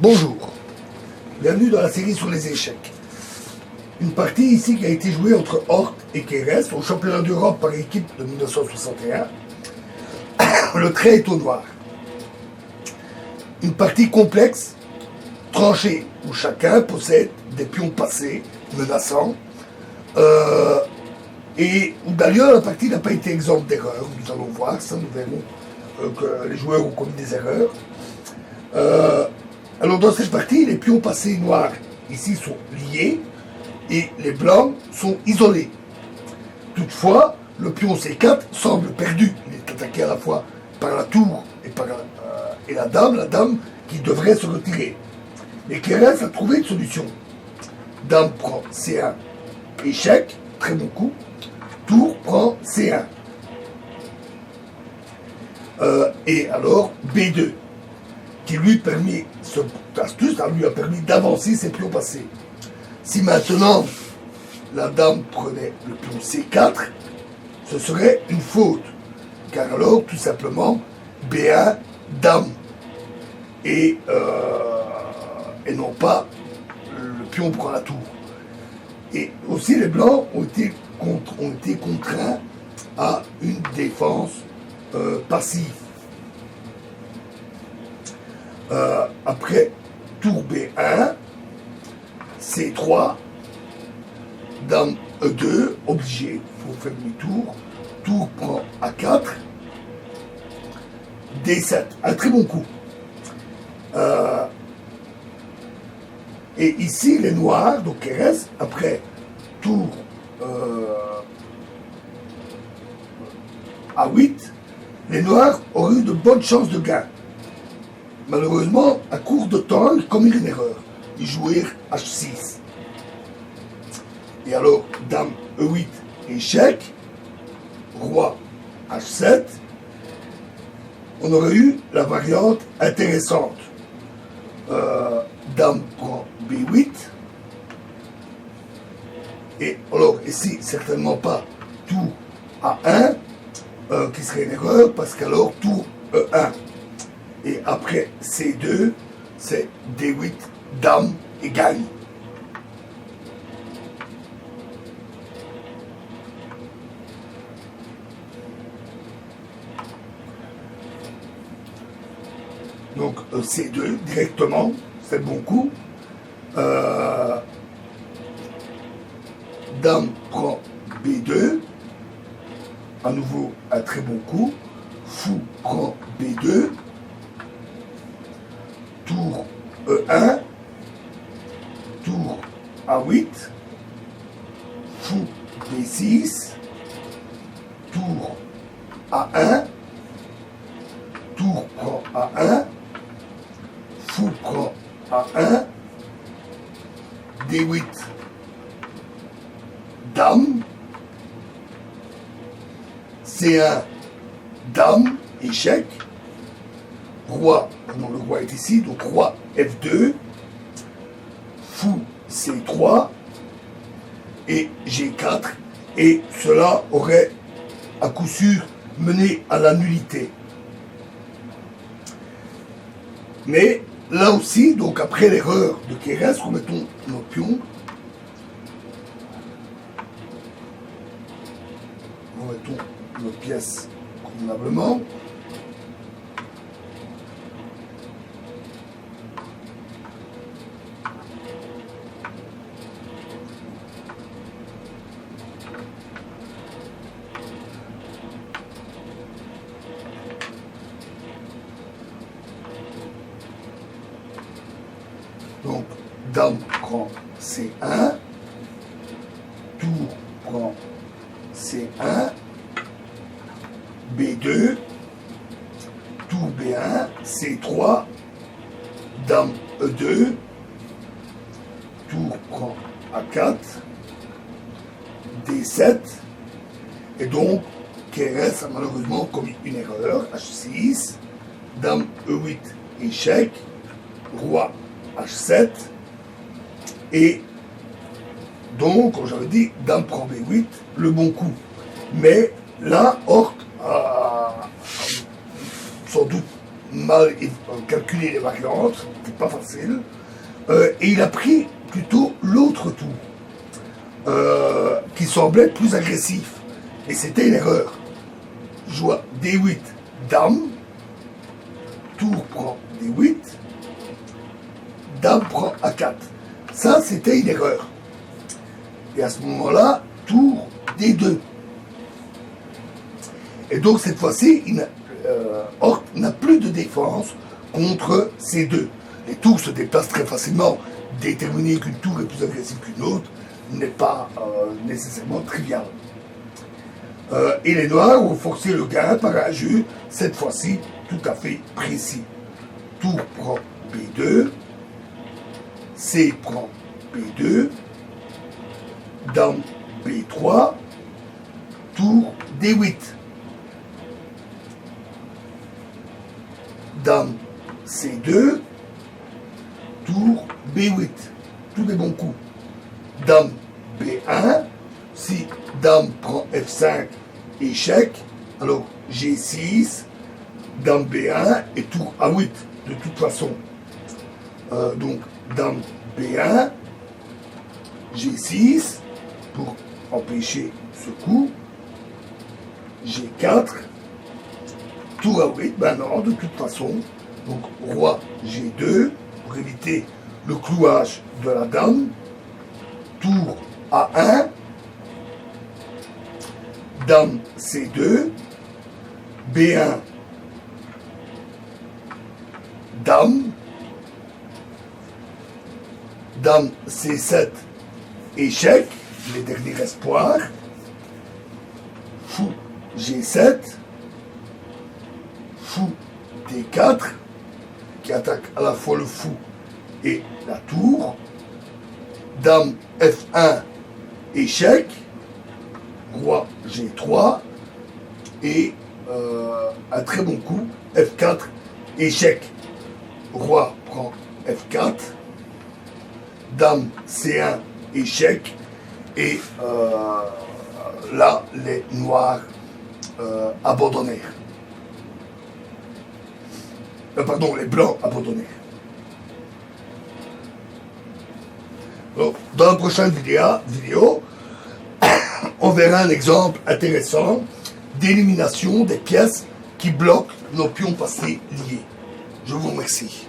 Bonjour, bienvenue dans la série sur les échecs. Une partie ici qui a été jouée entre Orc et Keres au championnat d'Europe par équipe de 1961. Le trait est au noir. Une partie complexe, tranchée, où chacun possède des pions passés, menaçants, et où d'ailleurs la partie n'a pas été exempte d'erreurs. Nous allons voir, ça nous verrons que les joueurs ont commis des erreurs. Alors dans cette partie, les pions passés noirs ici sont liés et les blancs sont isolés. Toutefois, le pion C4 semble perdu. Il est attaqué à la fois par la tour et par la dame qui devrait se retirer. Mais Keres a trouvé une solution. Dame prend C1, échec, très bon coup. Tour prend C1. Et alors B2, qui lui permet, cette astuce, ça lui a permis d'avancer ses pions passés. Si maintenant la dame prenait le pion C4, ce serait une faute, car alors tout simplement B1, dame, et non pas le pion prend la tour. Et aussi les blancs ont été contraints à une défense passive. Après tour B1, C3, dame E2, obligé, il faut faire demi-tour, tour prend A4, D7, un très bon coup. Et ici, les noirs, donc Keres, après tour A8, les noirs auraient eu de bonnes chances de gain. Malheureusement, à court de temps, ils commirent une erreur. Ils jouèrent H6. Et alors, dame E8, échec, roi H7, on aurait eu la variante intéressante. Dame prend B8. Et alors, ici, certainement pas tour A1, qui serait une erreur, parce qu'alors, tour E1. Et après C2, c'est D8, dame et gagne. Donc C2 directement, c'est le bon coup. Dame prend B2. À nouveau un très bon coup. Fou prend B2. Tour E1. Tour A8. Fou B6. Tour A1. Tour prend A1. Fou prend A1. D8. Dame. C1. Dame. Échec. Roi. Non, le roi est ici. Donc roi F2. Fou C3. Et G4. Et cela aurait à coup sûr mené à la nullité. Mais là aussi, donc après l'erreur de Keres, remettons nos pions. Remettons nos pièces convenablement. Donc, dame prend C1, tour prend C1, B2, tour B1, C3, dame E2, tour prend A4, D7, et donc Keres a malheureusement commis une erreur, H6, dame E8, échec, roi H7, et donc, comme j'avais dit, dame prend B8, le bon coup. Mais là, Orc a sans doute mal calculé les variantes, c'est pas facile, et il a pris plutôt l'autre tour, qui semblait plus agressif, et c'était une erreur. Joue D8, dame, tour prend D8, dame prend A4. Ça, c'était une erreur. Et à ce moment-là, tour D2. Et donc, cette fois-ci, Hort n'a plus de défense contre ces deux. Les tours se déplacent très facilement. Déterminer qu'une tour est plus agressive qu'une autre n'est pas nécessairement trivial. Et les Noirs ont forcé le gain par un jeu, cette fois-ci, tout à fait précis. Tour prend B2, C prend B2, dame B3, tour D8. Dame C2, tour B8. Tous des bons coups. Dame B1, si dame prend F5, échec, alors G6, dame B1 et tour A8, de toute façon. Donc, dame B1, G6, pour empêcher ce coup, G4, tour A8, ben non, de toute façon, donc roi G2, pour éviter le clouage de la dame, tour A1, dame C2, B1, dame, dame C7, échec, les derniers espoirs, fou G7, fou D4, qui attaque à la fois le fou et la tour, dame F1, échec, roi G3, et un très bon coup, F4, échec, roi prend F4, dame C1, échec, et là, les noirs abandonnèrent. Pardon, les blancs abandonnèrent. Donc, dans la prochaine vidéo, on verra un exemple intéressant d'élimination des pièces qui bloquent nos pions passés liés. Je vous remercie.